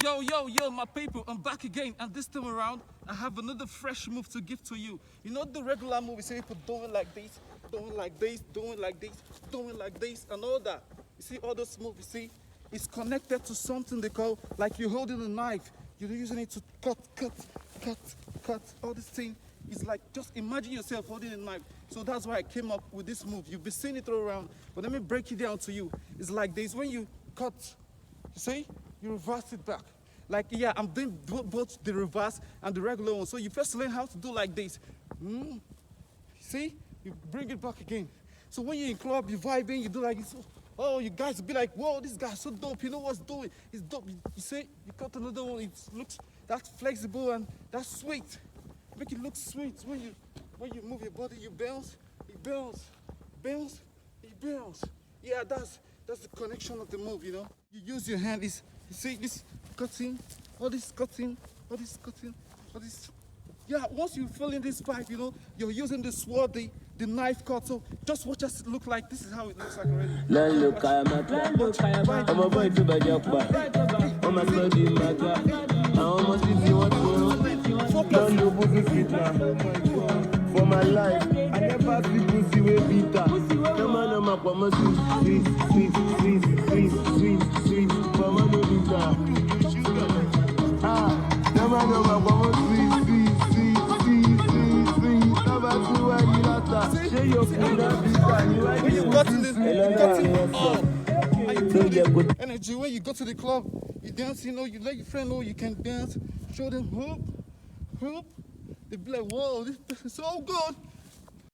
Yo, my people, I'm back again, and this time around, I have another fresh move to give to you. You know the regular move, you see people doing like this, doing like this, doing like this, doing like this, and all that. You see all those moves, you see? It's connected to something they call, like you're holding a knife. You're using it to cut. All this thing is like, just imagine yourself holding a knife. So that's why I came up with this move. You've been seeing it all around, but let me break it down to you. It's like this, when you cut, you see? You reverse it back. Like, yeah, I'm doing both the reverse and the regular one. So you first learn how to do like this. See? You bring it back again. So when you're in club, you're vibing, you do like this. Oh, you guys be like, whoa, this guy's so dope. You know what's doing? It's dope. You see, you cut another one. It looks that's flexible and that's sweet. Make it look sweet. When you move your body, you bounce, you bounce, bounce, you bounce. Yeah, that's the connection of the move. You know, you use your hand. You see this cutting, all this cutting, all this cutting, all this. Yeah, once you fill in this pipe, you know, you're using the sword, the knife cut. So just watch us look like. This is how it looks like already. I'm a boy to buy your back. I'm a body matter. I almost if you want to. For my life, I never see pussy with bitter. No man, I'm a woman, sweet. For my no bitter. No man, I'm a woman, sweet. When you got to the energy, when you go to the club, you dance, you know, you let your friend know you can dance, show them hoop. They be like, whoa, this is so good.